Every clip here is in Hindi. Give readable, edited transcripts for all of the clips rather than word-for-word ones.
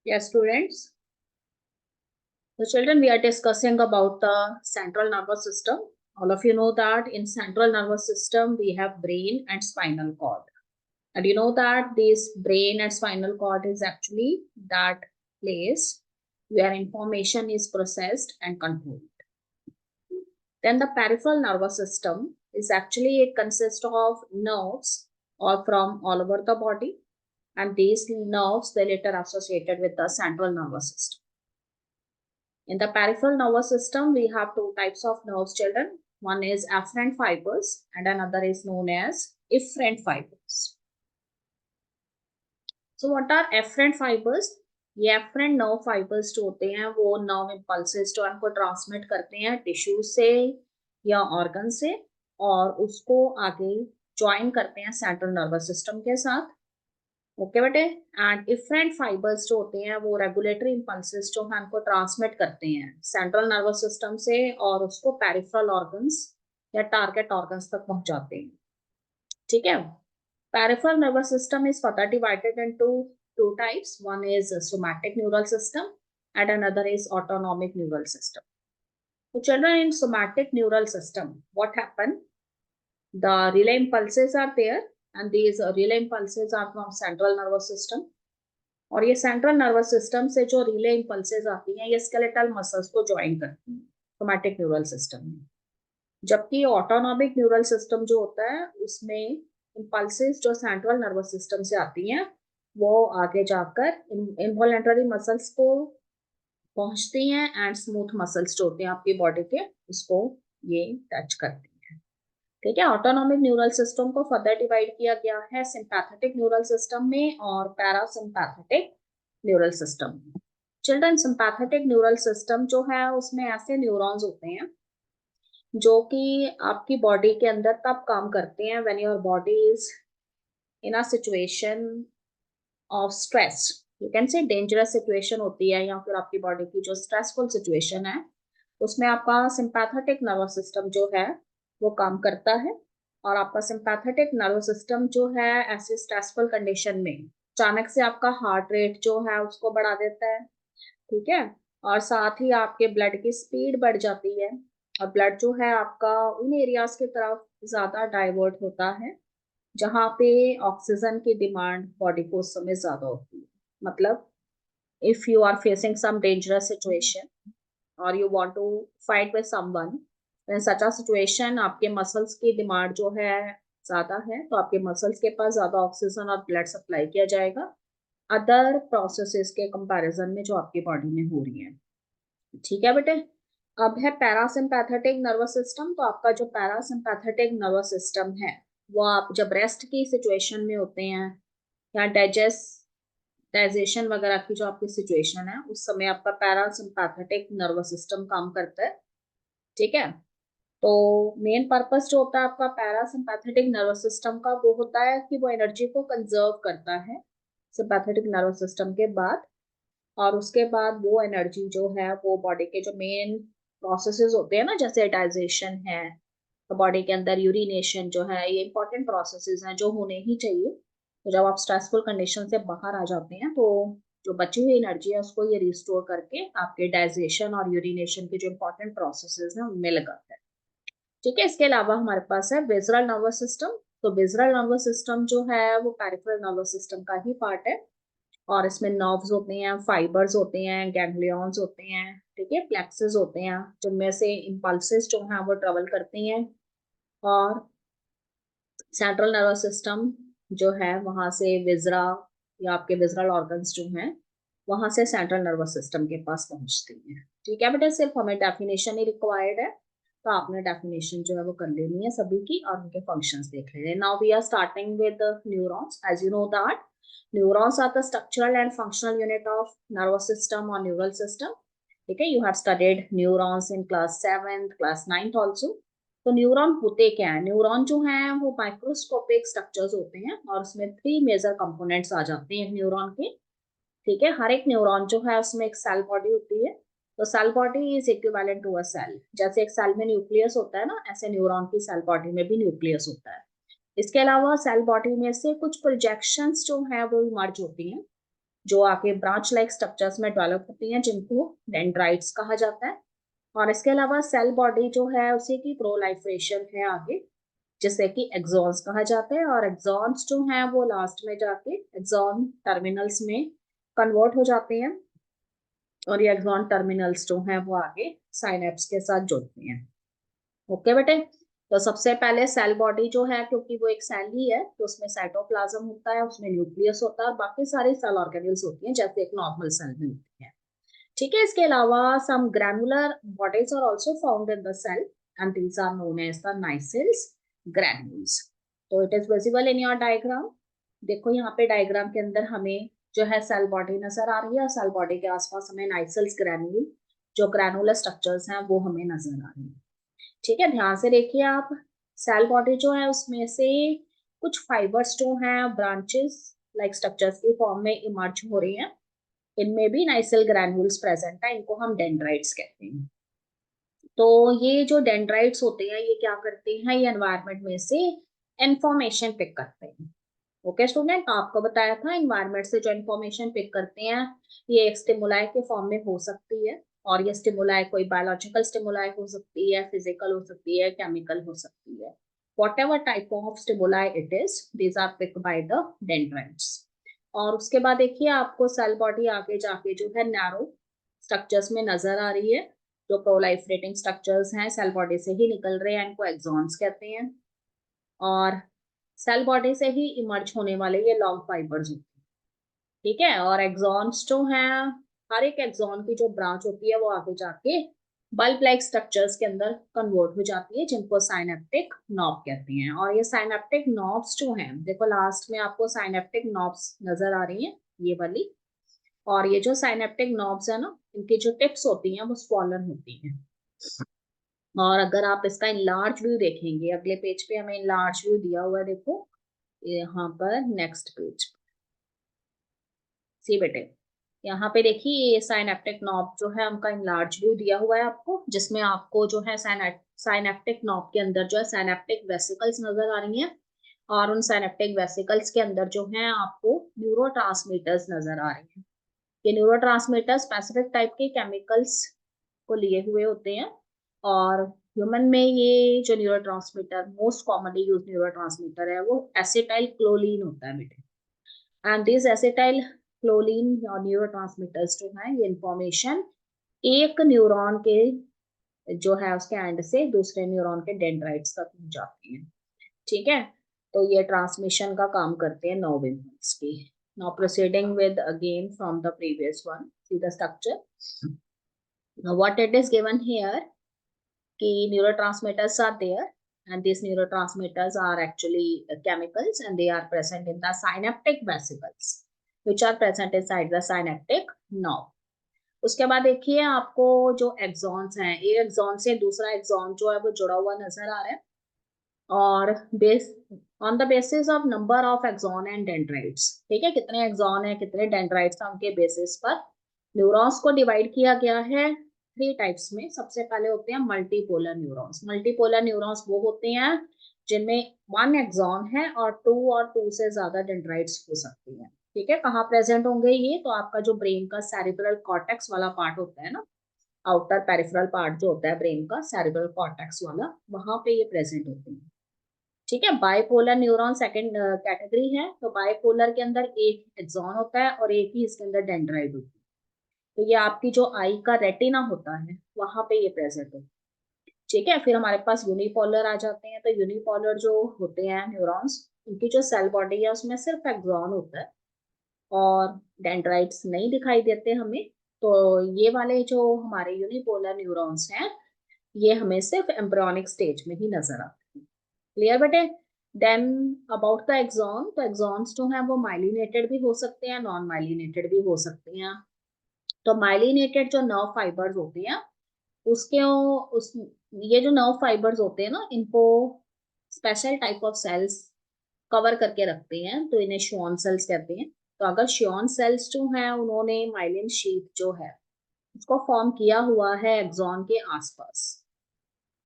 Yes, students. So, children, we are discussing about the central nervous system. All of you know that in central nervous system we have brain and spinal cord, and you know that this brain and spinal cord is actually that place where information is processed and controlled. Then the peripheral nervous system is actually it consists of nerves all from all over the body, and these nerves they later associated with the central nervous system. In the peripheral nervous system, we have two types of nerves, children. One is afferent fibers and another is known as efferent fibers. So what are afferent fibers? ये एफरेंट नर्व फाइबर्स जो होते हैं वो नर्व इम्पल्सेस जो हमको ट्रांसमिट करते हैं टिश्यू से या ऑर्गन से और उसको आगे ज्वाइन करते हैं सेंट्रल नर्वस सिस्टम के साथ। ओके बेटे। एंड इफरेंट फाइबर्स जो होते हैं वो रेगुलेटरी इंपल्सेस जो है हमको ट्रांसमिट करते हैं सेंट्रल नर्वस सिस्टम से और उसको पेरिफेरल ऑर्गन्स या टारगेट ऑर्गन्स तक पहुंचाते हैं। ठीक है। Peripheral nervous system is further divided into two types. One is somatic neural system and another is autonomic neural system. So children, in somatic neural system, what happened? The relay impulses are there and these relay impulses are from central nervous system. और ये सेंट्रल नर्वस सिस्टम से जो रिले इंपल्सेस आती हैं ये स्केलेटल मसल्स को ज्वाइन करती हैं सोमैटिक न्यूरल सिस्टम में। जबकि ऑटोनॉमिक न्यूरल सिस्टम जो होता है उसमें इंपल्सेस जो सेंट्रल नर्वस सिस्टम से आती हैं वो आगे जाकर इनवॉलेंटरी मसल्स को पहुंचती हैं एंड स्मूथ मसल्स जो होते हैं आपकी बॉडी के उसको ये टच करती हैं। ठीक है। ऑटोनॉमिक न्यूरल सिस्टम को फर्दर डिवाइड किया गया है सिंपैथेटिक न्यूरल सिस्टम में और पैरासिम्पैथेटिक न्यूरल सिस्टम में। चिल्ड्रन, सिंपैथेटिक न्यूरल सिस्टम जो है उसमें ऐसे न्यूरॉन्स होते हैं जो कि आपकी बॉडी के अंदर तब काम करते हैं when your body is in a situation of stress, you can say dangerous situation होती है या फिर आपकी बॉडी की जो स्ट्रेसफुल सिचुएशन है उसमें आपका सिंपैथेटिक नर्वस सिस्टम जो है वो काम करता है। और आपका सिंपैथेटिक नर्वस सिस्टम जो है ऐसे स्ट्रेसफुल कंडीशन में अचानक से आपका हार्ट रेट जो है उसको बढ़ा देता है। ठीक है। और साथ ही आपके ब्लड की स्पीड बढ़ जाती है और ब्लड जो है आपका उन एरियाज की तरफ ज्यादा डाइवर्ट होता है जहाँ पे ऑक्सीजन की डिमांड बॉडी को उस समय ज्यादा होती है। मतलब if you are facing some dangerous situation or you want to fight with someone, in such a situation आपके मसल्स की डिमांड जो है ज्यादा है तो आपके मसल्स के पास ज्यादा ऑक्सीजन और ब्लड सप्लाई किया जाएगा अदर प्रोसेसेस के कंपैरिजन में जो आपकी बॉडी में हो रही है। ठीक है बेटे। अब है पैरासिम्पैथेटिक नर्वस सिस्टम। तो आपका जो पैरासिम्पैथेटिक नर्वस सिस्टम है वो आप जब रेस्ट की सिचुएशन में होते हैं या डाइजेशन वगैरह की जो आपकी सिचुएशन है उस समय आपका पैरासिम्पैथेटिक नर्वस सिस्टम काम करता है। ठीक है। तो मेन पर्पस जो होता है आपका पैरासिम्पैथेटिक नर्वस सिस्टम का वो होता है कि वो एनर्जी को कंजर्व करता है सिंपैथेटिक नर्वस सिस्टम के बाद और उसके बाद वो एनर्जी जो है वो बॉडी के जो मेन प्रोसेसेस होते हैं ना जैसे डाइजेशन है तो बॉडी के अंदर यूरिनेशन जो है ये इंपॉर्टेंट प्रोसेसेस हैं जो होने ही चाहिए। तो जब आप स्ट्रेसफुल कंडीशन से बाहर आ जाते हैं तो जो बची हुई एनर्जी है उसको ये रिस्टोर करके आपके डाइजेशन और यूरिनेशन के जो इंपॉर्टेंट प्रोसेसेस हैं उनमें लगाता है। ठीक है। इसके अलावा हमारे पास है विजरल नर्वस सिस्टम। तो विजरल नर्वस सिस्टम जो है वो पेरिफेरल नर्वस सिस्टम का ही पार्ट है और इसमें नर्व्स होते हैं, फाइबर्स होते हैं, गैंग्लियंस होते हैं। ठीक है। प्लेक्सेस होते हैं जिनमें से इंपल्सेस जो हैं वो ट्रेवल करती हैं और सेंट्रल नर्वस सिस्टम जो है वहां से विजरा या आपके विजरल ऑर्गन्स जो हैं वहां से सेंट्रल नर्वस सिस्टम के पास पहुंचती हैं। ठीक है बेटा। सिर्फ हमें डेफिनेशन ही रिक्वायर्ड है तो आपने डेफिनेशन जो है वो कर लेनी है सभी की और उनके फंक्शंस देख लेने। Now we are starting with neurons. As you know that neurons are the structural and functional unit of nervous system और न्यूरल सिस्टम। ठीक है। You have studied neurons in class 7th class 9th also. तो न्यूरॉन होते क्या है? न्यूरॉन जो है वो माइक्रोस्कोपिक स्ट्रक्चर्स होते हैं और उसमें 3 मेजर कंपोनेंट्स आ जाते हैं न्यूरॉन के। ठीक है। हर एक न्यूरॉन जो है उसमें एक सेल बॉडी होती है। तो cell body is equivalent to a cell. जैसे एक सेल में न्यूक्लियस होता है ना ऐसे न्यूरॉन की सेल बॉडी में भी न्यूक्लियस होता है। इसके अलावा सेल बॉडी में से कुछ प्रोजेक्शंस जो है वो इमर्ज होती हैं जो आके ब्रांच लाइक स्ट्रक्चर्स में डेवलप होती हैं, जिनको डेंड्राइट्स कहा जाता है। और इसके अलावा सेल बॉडी जो है उसी की प्रोलाइफरेशन है आगे, जिसे कि एक्सॉन्स कहा जाता है। और एक्सॉन्स जो है वो लास्ट में जाके एक्सॉन टर्मिनल्स में कन्वर्ट हो जाते हैं, और ये एक्सॉन टर्मिनल्स जो है वो आगे साइनेप्स के साथ जुड़ते हैं। ओके बेटे, तो सबसे पहले सेल बॉडी जो है, क्योंकि वो एक सेल ही है, तो उसमें साइटोप्लाज्म होता है, उसमें न्यूक्लियस होता है, और बाकी सारी सेल ऑर्गेनेल्स होती हैं जैसे एक नॉर्मल सेल में होती है। ठीक है, इसके अलावा some granular bodies are also found in the cell and these are known as the Nissl's granules. तो it is visible in your diagram. देखो यहाँ पे डायग्राम के अंदर हमें जो है सेल बॉडी नजर आ रही है, और सेल बॉडी के आसपास हमें नाइसिल्स ग्रैन्यूल जो ग्रैनुलर स्ट्रक्चर्स हैं वो हमें नजर आ रही है। ठीक है, ध्यान से देखिए आप। सेल बॉडी जो है उसमें से कुछ फाइबर्स जो हैं ब्रांचेस लाइक स्ट्रक्चर्स की फॉर्म में इमर्ज हो रही हैं। इनमें भी नाइसिल ग्रैन्यूल्स प्रेजेंट है, इनको हम डेंड्राइट्स कहते हैं। तो ये जो डेंड्राइट्स होते हैं ये क्या करते हैं, ये एनवायरनमेंट में से इंफॉर्मेशन पिक करते हैं। ओके स्टूडेंट, आपको बताया था एनवायरनमेंट से जो इंफॉर्मेशन पिक करते हैं ये एक स्टिमुलाई के फॉर्म में हो सकती है, और ये स्टिमुलाई कोई बायोलॉजिकल स्टिमुलाई हो सकती है, फिजिकल हो सकती है, केमिकल हो सकती है। whatever type of stimuli it is, these are picked by the dendrites। और उसके बाद देखिए आपको सेल बॉडी आगे जाके जो है नैरो स्ट्रक्चर्स में नजर आ रही है। जो प्रोलाइफरेटिंग स्ट्रक्चर्स हैं सेल बॉडी से ही निकल रहे हैं, इनको एक्सॉन्स कहते हैं। और सेल बॉडी से ही इमर्ज होने वाले ये लॉन्ग फाइबर्स होते हैं। ठीक है, और एक्सॉन्स जो हैं, हर एक एक्सॉन की जो ब्रांच होती है वो आगे जाके बल्ब लाइक स्ट्रक्चर्स के अंदर कन्वर्ट हो जाती है, जिनको साइनेप्टिक नॉब कहते हैं। और ये साइनेप्टिक नॉब्स जो हैं, देखो लास्ट में आपको साइनेप्टिक नॉब्स नजर आ रही हैं, ये वाली। और ये जो साइनेप्टिक नॉब्स है ना, इनकी जो टिप्स होती हैं वो स्वॉलन होती हैं। और अगर आप इसका इनलार्ज व्यू देखेंगे, अगले पेज पे हमें इनलार्ज व्यू दिया हुआ है, देखो यहाँ पर नेक्स्ट पेज। सी बेटे, यहाँ पे देखिए ये साइनेप्टिक नॉब जो है उनका इनलार्ज व्यू दिया हुआ है आपको, जिसमें आपको जो है साइनेप्टिक नॉब के अंदर जो है साइनेप्टिक वेसिकल्स नजर आ रही हैं। और उन साइनेप्टिक वेसिकल्स के अंदर जो है आपको न्यूरोट्रांसमीटर्स नजर आ रहे हैं। ये न्यूरोट्रांसमीटर स्पेसिफिक टाइप के केमिकल्स को लिए हुए होते हैं। और ह्यूमन में ये जो neurotransmitter most commonly use neurotransmitter है वो एसिटाइल क्लोलीन होता है बेटे। एंड दिस एसिटाइल क्लोलीन और न्यूरोट्रांसमीटर्स जो है ये इंफॉर्मेशन एक न्यूरॉन के जो है उसके एंड से दूसरे न्यूरॉन के डेंड्राइट्स तक पहुंचाती है। ठीक है, तो ये ट्रांसमिशन का काम करते हैं नर्व इम्पल्स की। Now proceeding with again from the previous one, see the structure. What it is given here कि neurotransmitters are there, and these neurotransmitters are actually chemicals, and they are present in the synaptic vesicles which are present inside the synaptic nerve। उसके बाद देखिए आपको जो एक्सॉन्स हैं, एक एक्सॉन से दूसरा एक्सॉन जो है वो जुड़ा हुआ नजर आ रहा है। और base on the basis of number of axon and dendrites, ठीक है, कितने एक्सॉन है कितने डेंड्राइट्स है उनके बेसिस पर न्यूरॉन्स को डिवाइड किया गया है थ्री टाइप्स में। सबसे पहले होते हैं मल्टीपोलर न्यूरॉन्स। मल्टीपोलर न्यूरॉन्स वो होते हैं जिनमें वन एक्सॉन है और टू से ज्यादा डेंड्राइट्स हो सकती हैं। ठीक है, कहाँ प्रेजेंट होंगे ये, तो आपका जो ब्रेन का सेरिब्रल कॉर्टेक्स वाला पार्ट होता है ना, आउटर पेरिफेरल पार्ट जो होता है ब्रेन का सेरिब्रल कॉर्टेक्स वाला, वहां पे ये प्रेजेंट होते हैं। ठीक है, बाइपोलर न्यूरॉन सेकंड कैटेगरी है। तो बाइपोलर के अंदर एक एक्सॉन होता है और एक ही इसके अंदर डेंड्राइट होती है। तो ये आपकी जो आई का रेटिना होता है वहां पे ये प्रेजेंट होता है। ठीक है, फिर हमारे पास यूनिपोलर आ जाते हैं। तो यूनिपोलर जो होते हैं न्यूरॉन्स, उनकी जो सेल बॉडी है उसमें सिर्फ एक्सॉन होता है और डेंड्राइट्स नहीं दिखाई देते हमें। तो ये वाले जो हमारे यूनिपोलर न्यूरॉन्स हैं ये हमें सिर्फ एम्ब्रियोनिक स्टेज में ही नजर आते हैं। क्लियर बेटे। देन अबाउट द एक्सॉन, तो एक्सॉन्स जो है वो माइलिनेटेड भी हो सकते हैं, नॉन माइलिनेटेड भी हो सकते हैं। तो माइलिनेटेड जो नर्व फाइबर्स होते हैं उसके उस ये जो नर्व फाइबर्स होते हैं ना, इनको special type of cells cover करके रखते हैं, तो इन्हें श्योन सेल्स कहते हैं। तो अगर श्योन सेल्स जो है उन्होंने माइलिन शीथ जो है उसको फॉर्म किया हुआ है एक्सॉन के आसपास।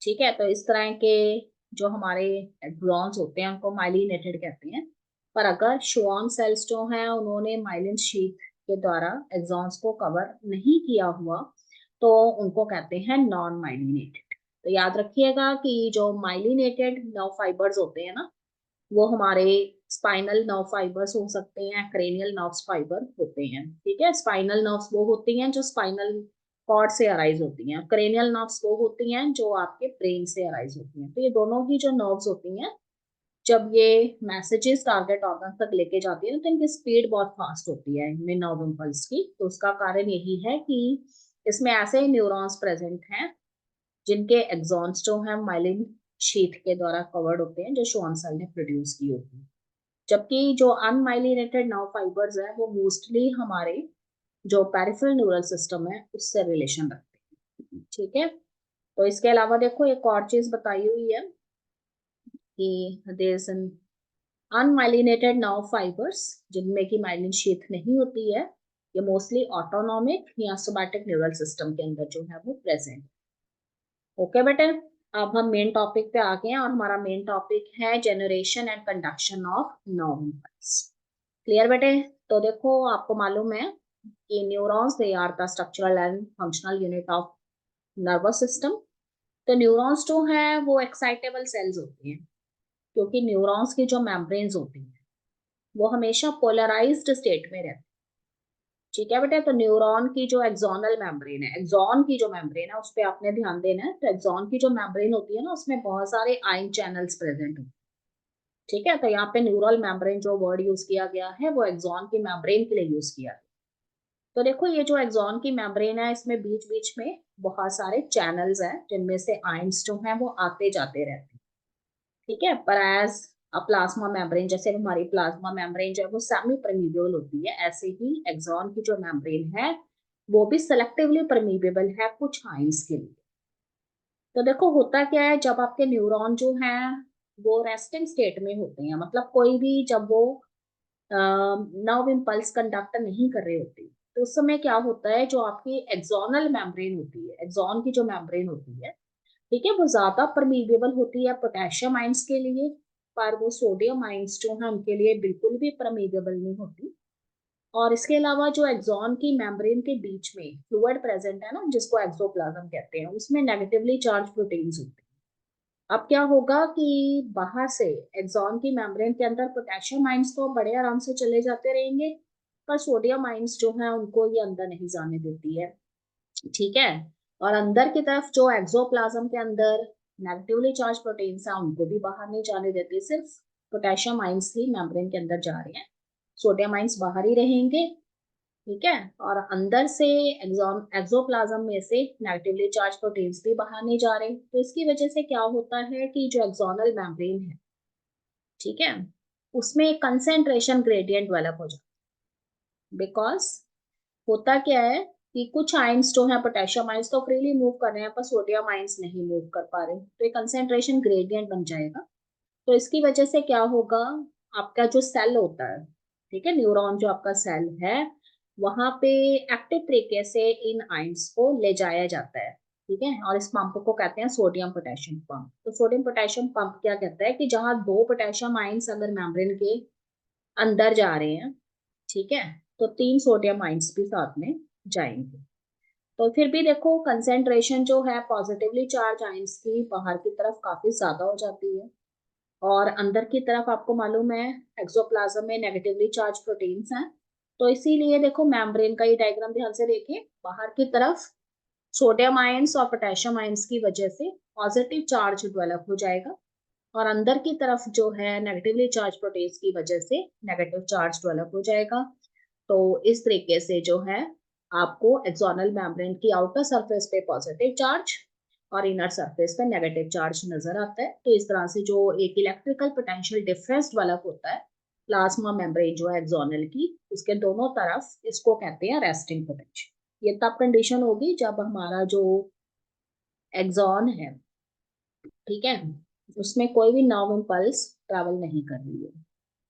ठीक है, तो इस तरह के जो हमारे एक्सॉन्स होते हैं उनको माइलिनेटेड कहते हैं। पर अगर श्वान सेल्स जो हैं उन्होंने माइलिन शीथ के द्वारा एक्सॉन्स को कवर नहीं किया हुआ, तो उनको कहते हैं नॉन माइलिनेटेड। तो याद रखिएगा कि जो माइलिनेटेड नर्व फाइबर्स होते हैं ना, वो हमारे स्पाइनल नर्व फाइबर्स हो सकते हैं, क्रेनियल नर्व फाइबर होते हैं। ठीक है, स्पाइनल नर्व्स वो होती हैं जो स्पाइनल कॉर्ड से अराइज होती हैं, क्रेनियल नर्व्स वो होती हैं जो आपके ब्रेन से अराइज होती हैं। तो ये दोनों ही जो नर्व्स होती हैं, जब ये मैसेजेस टारगेट ऑर्गन तक लेके जाती है ना, तो इनकी स्पीड बहुत फास्ट होती है इनमें नर्व इम्पल्स की। तो उसका कारण यही है कि इसमें ऐसे न्यूरॉन्स प्रेजेंट हैं जिनके एक्सॉन्स जो है माइलिन शीथ के द्वारा कवर्ड होते हैं, जो श्वान सेल ने प्रोड्यूस की होती है। जबकि जो अनमाइलिनेटेड नर्व फाइबर्स है वो मोस्टली हमारे जो पेरिफेरल न्यूरल सिस्टम है उससे रिलेशन रखते हैं। ठीक है, तो इसके अलावा देखो एक और चीज बताई हुई है कि there is an unmyelinated nerve fibres जिनमें की माइलिन शीथ नहीं होती है, ये मोस्टली ऑटोनॉमिक या सोमैटिक न्यूरल सिस्टम के अंदर जो है वो प्रेजेंट। ओके बेटे, अब हम मेन टॉपिक पे आ गए हैं और हमारा मेन टॉपिक है generation and conduction of nerve impulse. Clear बेटे? तो देखो आपको मालूम है कि neurons they are the structural and functional unit of nervous system. तो न्यूरॉन्स जो है वो एक्साइटेबल सेल्स होती हैं, क्योंकि न्यूरॉन्स की जो मेम्ब्रेन्स होती हैं वो हमेशा पोलराइज्ड स्टेट में रहती हैं। ठीक है बेटा, तो न्यूरॉन की जो एक्सोनल मेम्ब्रेन है, एक्सॉन की जो मेम्ब्रेन है उस पर आपने ध्यान देना है। तो एक्सॉन की जो मेम्ब्रेन होती है ना, उसमें बहुत सारे आयन चैनल्स प्रेजेंट होते हैं। ठीक है, तो यहाँ पे न्यूरल मेम्ब्रेन जो वर्ड यूज किया गया है वो एक्सॉन की मेम्ब्रेन के लिए यूज किया गया। तो देखो ये जो एक्सॉन की मेम्ब्रेन है, इसमें बीच बीच में बहुत सारे चैनल्स हैं जिनमें से आयंस जो हैं वो आते जाते रहते हैं। ठीक है, पर एज प्लाज्मा मेम्ब्रेन, जैसे हमारी प्लाज्मा मेम्ब्रेन जो है वो सेमी परमीबेबल होती है, ऐसे ही एक्सॉन की जो मेम्ब्रेन है वो भी सेलेक्टिवली परमीबेबल है कुछ आयंस के लिए। तो देखो होता क्या है, जब आपके न्यूरॉन जो हैं वो रेस्टिंग स्टेट में होते हैं, मतलब कोई भी जब वो नर्व इम्पल्स कंडक्ट नहीं कर रहे होते, तो उस समय क्या होता है, जो आपकी एक्सोनल मेम्ब्रेन होती है, एक्सॉन की जो मेम्ब्रेन होती है, ठीक है, वो ज्यादा परमीबेबल होती है पोटेशियम आइंस के लिए, पर वो सोडियम आइंस जो है उनके लिए बिल्कुल भी परमीबेबल नहीं होती। और इसके अलावा जो एक्सॉन की मेम्ब्रेन के बीच में फ्लूइड प्रेजेंट है ना, जिसको एक्सोप्लाज्म कहते हैं, उसमें नेगेटिवली चार्ज प्रोटीन्स होते हैं। अब क्या होगा कि बाहर से एक्सॉन की मेम्ब्रेन के अंदर पोटेशियम आइंस तो बड़े आराम से चले जाते रहेंगे, पर सोडियम आइंस जो है उनको ये अंदर नहीं जाने देती है। ठीक है, और अंदर की तरफ जो एक्सोप्लाज्म के अंदर नेगेटिवली चार्ज प्रोटीन्स हैं उनको भी बाहर नहीं जाने देती, सिर्फ पोटेशियम आइंस ही मेम्ब्रेन के अंदर जा रहे हैं, सोडियम आइंस बाहर ही रहेंगे। ठीक है, और अंदर से एक्सोप्लाज्म में से नेगेटिवली चार्ज प्रोटीन्स भी बाहर नहीं जा रहे, तो इसकी वजह से क्या होता है कि जो एक्सोनल मेम्ब्रेन है, ठीक है, उसमें कंसेंट्रेशन ग्रेडियंट डेवलप हो जाता है। बिकॉज होता क्या है कि कुछ आयंस जो है पोटेशियम आयंस तो फ्रीली मूव कर रहे हैं, पर सोडियम आयंस नहीं मूव कर पा रहे, तो एक कंसेंट्रेशन ग्रेडियंट बन जाएगा। तो इसकी वजह से क्या होगा, आपका जो सेल होता है, ठीक है, न्यूरॉन जो आपका सेल है, वहां पे एक्टिव तरीके से इन आयंस को ले जाया जाता है। ठीक है, और इस पंप को कहते हैं सोडियम पोटेशियम पंप। तो सोडियम पोटेशियम पंप क्या कहता है कि जहां दो पोटेशियम आयंस अगर मेम्ब्रेन के अंदर जा रहे हैं, ठीक है, तो तीन सोडियम आयंस भी साथ में जाएंगे। तो फिर भी देखो कंसेंट्रेशन जो है पॉजिटिवली चार्ज आयंस की बाहर की तरफ काफी ज्यादा हो जाती है, और अंदर की तरफ आपको मालूम है एक्सोप्लाज्म में नेगेटिवली चार्ज प्रोटीन्स हैं। तो इसीलिए देखो मेम्ब्रेन का ये डायग्राम ध्यान से देखिए, बाहर की तरफ सोडियम आयंस और पोटेशियम आयंस की वजह से पॉजिटिव चार्ज डेवलप हो जाएगा, और अंदर की तरफ जो है नेगेटिवली चार्ज प्रोटीन्स की वजह से नेगेटिव चार्ज डेवलप हो जाएगा। तो इस तरीके से जो है आपको एक्सोनल मेम्ब्रेन की आउटर सरफेस पे पॉजिटिव चार्ज और इनर सरफेस पे नेगेटिव चार्ज नजर आता है। तो इस तरह से जो एक इलेक्ट्रिकल पोटेंशियल डिफरेंस डेवलप होता है प्लाज्मा मेम्ब्रेन जो है एक्सोनल की, उसके दोनों तरफ, इसको कहते हैं रेस्टिंग पोटेंशियल। ये तब कंडीशन होगी जब हमारा जो एक्सॉन है, ठीक है, उसमें कोई भी नर्व इम्पल्स ट्रैवल नहीं कर रही है।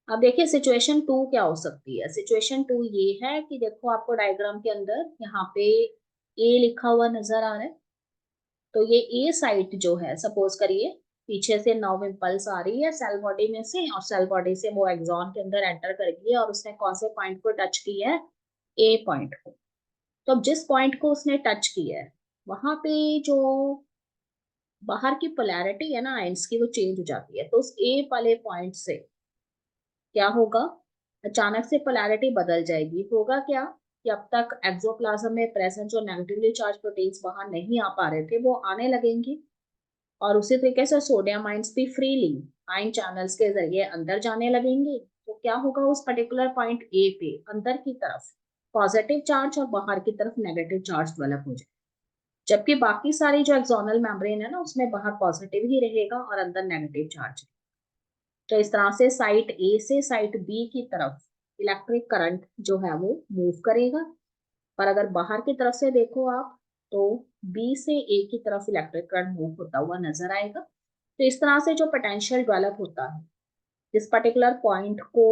अब देखिए सिचुएशन टू क्या हो सकती है। सिचुएशन टू ये है कि देखो आपको डायग्राम के अंदर यहाँ पे ए लिखा हुआ नजर आ रहा है। तो ये ए साइट जो है, सपोज करिए पीछे से नर्व इम्पल्स आ रही है सेल बॉडी में से, और सेल बॉडी से वो एक्सॉन के अंदर एंटर कर गई है, और उसने कौन से पॉइंट को टच किया है, ए पॉइंट को। तो अब जिस पॉइंट को उसने टच किया है वहां पे जो बाहर की पोलैरिटी है ना आयंस की, वो चेंज हो जाती है। तो उस ए वाले पॉइंट से क्या होगा, अचानक से पोलैरिटी बदल जाएगी। होगा क्या कि अब तक एक्सोप्लाज्म में प्रेजेंट जो नेगेटिवली चार्ज प्रोटीन्स बाहर नहीं आ पा रहे थे वो आने लगेंगे, और उसी तरीके से सोडियम आयंस भी फ्रीली आयन चैनल्स के जरिए अंदर जाने लगेंगे। तो क्या होगा, उस पर्टिकुलर पॉइंट ए पे अंदर की तरफ पॉजिटिव चार्ज और बाहर की तरफ नेगेटिव चार्ज डेवलप हो जाए, जबकि बाकी सारी जो एक्सोनल मेम्ब्रेन है ना उसमें बाहर पॉजिटिव ही रहेगा और अंदर नेगेटिव चार्ज। तो इस तरह से साइट ए से साइट बी की तरफ इलेक्ट्रिक करंट जो है वो मूव करेगा। पर अगर बाहर की तरफ से देखो आप, तो बी से ए की तरफ इलेक्ट्रिक करंट मूव होता हुआ नजर आएगा। तो इस तरह से जो पोटेंशियल डेवलप होता है, जिस पर्टिकुलर पॉइंट को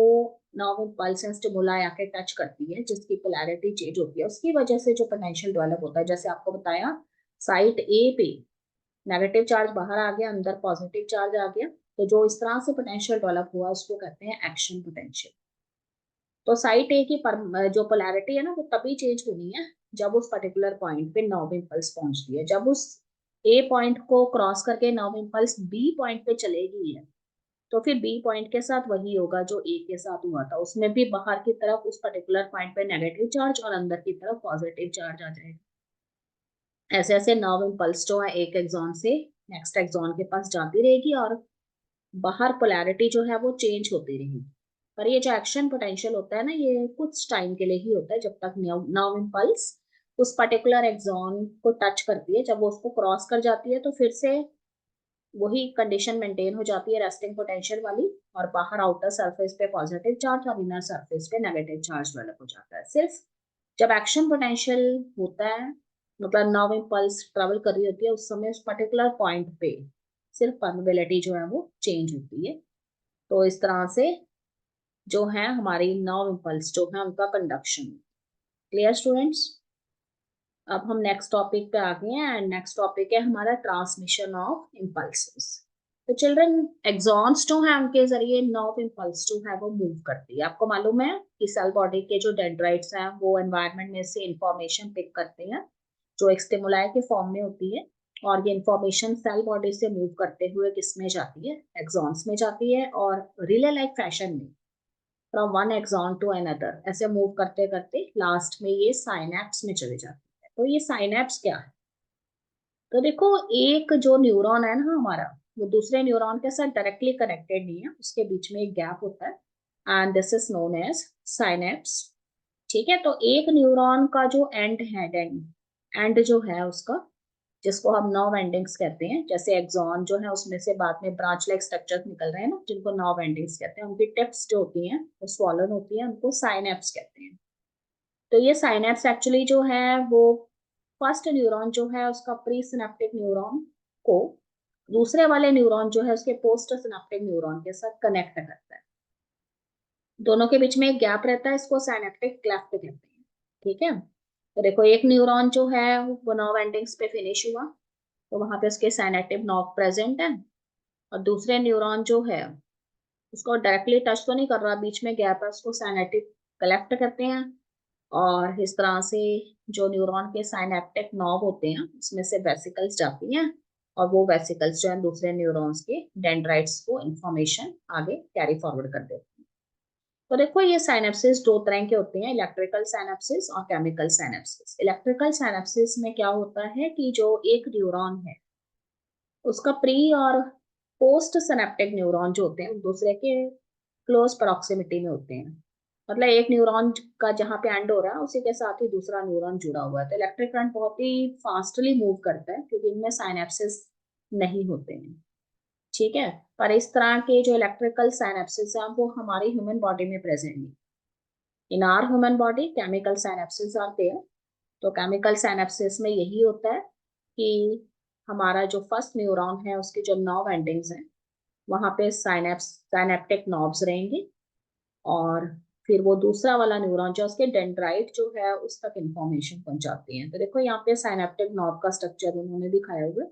नाउ इम्पल्स एंड स्टिमुलाई आके टच करती है, जिसकी पोलैरिटी चेंज होती है, उसकी वजह से जो पोटेंशियल डेवलप होता है, जैसे आपको बताया साइट ए पे नेगेटिव चार्ज बाहर आ गया, अंदर पॉजिटिव चार्ज आ गया। तो जो इस तरह से पोटेंशियल डेवलप हुआ उसको कहते हैं एक्शन पोटेंशियल। तो साइट ए की जो पोलैरिटी है ना वो तभी चेंज होनी है जब उस पर्टिकुलर पॉइंट पे नॉब इम्पल्स पहुंचती है। जब उस ए पॉइंट को क्रॉस करके नॉब इम्पल्स बी पॉइंट पे चलेगी है, तो फिर बी पॉइंट के साथ वही होगा जो ए के साथ हुआ था, उसमें भी बाहर की तरफ उस पर्टिकुलर पॉइंट पे नेगेटिव चार्ज और अंदर की तरफ पॉजिटिव चार्ज आ जाएगा। ऐसे ऐसे नर्व इम्पल्स जो है एक एक्सॉन से नेक्स्ट एक्सॉन के पास जाती रहेगी और बाहर पोलैरिटी जो है वो चेंज होती रहेगी। पर ये जो एक्शन पोटेंशियल होता है ना, ये कुछ टाइम के लिए ही होता है, जब तक नर्व इम्पल्स उस पर्टिकुलर एक्सॉन को टच करती है। जब वो उसको क्रॉस कर जाती है तो फिर से वही कंडीशन मेंटेन हो जाती है रेस्टिंग पोटेंशियल वाली, और बाहर आउटर सरफेस पे पॉजिटिव चार्ज और इनर सरफेस पे नेगेटिव चार्ज डेवलप हो जाता है। सिर्फ जब एक्शन पोटेंशियल होता है, मतलब नर्व इम्पल्स ट्रेवल कर रही होती है, उस समय उस पर्टिकुलर पॉइंट पे सिर्फ परमेबिलिटी जो है वो चेंज होती है। तो इस तरह से जो है हमारी नर्व इम्पल्स जो है उनका कंडक्शन। Clear students? अब हम नेक्स्ट टॉपिक पे आ गए हैं, एंड नेक्स्ट टॉपिक है हमारा ट्रांसमिशन ऑफ इम्पल्सेस। तो चिल्ड्रन, एक्सॉन्स जो है उनके जरिए नर्व इम्पल्स जो है वो मूव करती है। आपको मालूम है कि सेल बॉडी के जो डेंड्राइट्स हैं वो एनवायरनमेंट में से इंफॉर्मेशन पिक करते हैं जो एक स्टिमुलाई के फॉर्म में होती है, और ये इंफॉर्मेशन सेल बॉडी से मूव करते हुए किस में जाती है, एक्सॉन्स में जाती है, और रिले लाइक फैशन में from one axon to another ऐसे मूव करते करते लास्ट में ये साइनैप्स में चले जाती है। तो ये साइनैप्स क्या है? तो देखो, एक जो न्यूरॉन है ना हमारा, वो दूसरे न्यूरॉन के साथ डायरेक्टली कनेक्टेड नहीं है, उसके बीच में एक गैप होता है, and this is known as synapse. ठीक है, तो एक न्यूरॉन का जो एंड है, एंड जो है उसका, जिसको हम नर्व एंडिंग्स कहते हैं, जैसे एक्सॉन जो है उसमें से बाद में ब्रांच लाइक स्ट्रक्चर निकल रहे हैं ना, जिनको नर्व एंडिंग्स कहते हैं, उनकी टिप्स जो होती हैं वो स्वॉलन होती हैं, उनको साइनैप्स कहते हैं। तो ये साइनैप्स एक्चुअली जो है वो फर्स्ट न्यूरॉन जो है उसका प्री सिनेप्टिक न्यूरॉन को दूसरे वाले न्यूरॉन जो है उसके पोस्ट सिनेप्टिक न्यूरॉन के साथ कनेक्ट करता है। दोनों के बीच में एक गैप रहता है, इसको साइनेप्टिक क्लेफ्ट कहते हैं। ठीक है, तो देखो एक न्यूरॉन जो है वो नर्व एंडिंग्स पे फिनिश हुआ, तो वहां पे उसके साइनेप्टिक नर्व प्रेजेंट है, और दूसरे न्यूरॉन जो है उसको डायरेक्टली टच तो नहीं कर रहा, बीच में गैप है, उसको साइनेप्टिक क्लेफ्ट कहते हैं। और इस तरह से जो न्यूरॉन के साइनेप्टिक नॉब होते हैं उसमें से वेसिकल्स जाती हैं, और वो वेसिकल्स जो है दूसरे न्यूरॉन्स के डेंड्राइट्स को इंफॉर्मेशन आगे कैरी फॉरवर्ड कर देते हैं। तो देखो, ये साइनेप्सिस दो तरह के होते हैं, इलेक्ट्रिकल साइनेप्सिस और केमिकल साइनेप्सिस। इलेक्ट्रिकल साइनेप्सिस में क्या होता है कि जो एक न्यूरॉन है उसका प्री और पोस्ट सिनेप्टिक न्यूरॉन जो होते हैं एक दूसरे के क्लोज प्रॉक्सिमिटी में होते हैं। मतलब एक न्यूरॉन का जहां पे एंड हो रहा है उसी के साथ ही दूसरा न्यूरॉन जुड़ा हुआ है, तो इलेक्ट्रिक करंट बहुत ही फास्टली मूव करता है क्योंकि इनमें साइनेप्सिस नहीं होते हैं। ठीक है, पर इस तरह के जो इलेक्ट्रिकल साइनेप्सिस हैं वो हमारी ह्यूमन बॉडी में प्रेजेंट नहीं। In our human body chemical synapses are there. तो केमिकल साइनेप्सिस में यही होता है कि हमारा जो फर्स्ट न्यूरॉन है उसके जो नर्व एंडिंग्स हैं वहां पे साइनेप्टिक नॉब्स रहेंगे, और फिर वो दूसरा वाला न्यूरॉन जो उसके डेंड्राइट जो है उस तक इंफॉर्मेशन पहुंचाती है। तो देखो यहाँ पे साइनेप्टिक नॉब का स्ट्रक्चर उन्होंने दिखाया हुआ है,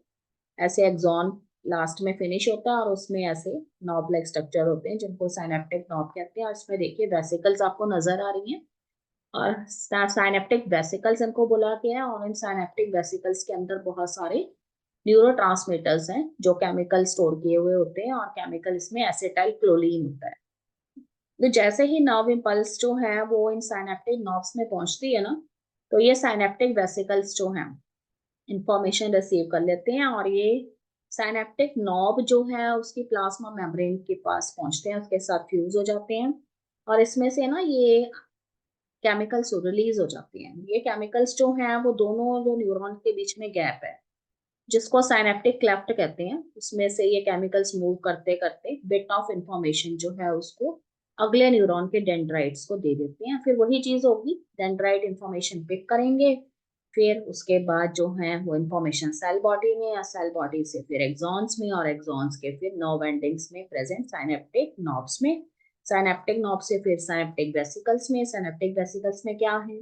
ऐसे एक्सॉन लास्ट में फिनिश होता है और उसमें ऐसे नॉब लाइक स्ट्रक्चर होते हैं जिनको साइनेप्टिक नॉब कहते हैं, और इसमें देखिए वेसिकल्स आपको नजर आ रही हैं, और साइनेप्टिक वेसिकल्स इनको बोला गया है, और इन साइनेप्टिक वेसिकल्स के अंदर बहुत सारे न्यूरोट्रांसमीटर्स हैं जो केमिकल स्टोर किए हुए होते हैं, और केमिकल इसमें एसिटाइल क्लोलीन होता है। तो जैसे ही नर्व इम्पल्स जो है वो इन साइनेप्टिक नर्व्स में पहुंचती है ना, तो ये साइनेप्टिक वेसिकल्स जो हैं इंफॉर्मेशन रिसीव कर लेते हैं, और ये साइनेप्टिक नॉब जो है उसकी प्लाज्मा मेम्ब्रेन के पास पहुंचते हैं, उसके साथ फ्यूज हो जाते हैं, और इसमें से ना ये केमिकल्स रिलीज हो जाती हैं। ये केमिकल्स जो हैं वो दोनों जो न्यूरॉन के बीच में गैप है जिसको साइनेप्टिक क्लेफ्ट कहते हैं, उसमें से ये केमिकल्स मूव करते करते बिट ऑफ इंफॉर्मेशन जो है उसको अगले न्यूरॉन के डेंड्राइट्स को दे देते हैं। फिर वही चीज होगी, डेंड्राइट इंफॉर्मेशन पिक करेंगे, फिर उसके बाद जो है वो इंफॉर्मेशन सेल बॉडी में, या सेल बॉडी से फिर एक्सॉन्स में, और एक्सॉन्स के फिर नर्व एंडिंग्स में प्रेजेंट साइनेप्टिक नॉब्स में, साइनेप्टिक नॉब से फिर साइनेप्टिक वेसिकल्स में, साइनेप्टिक वेसिकल्स में क्या है,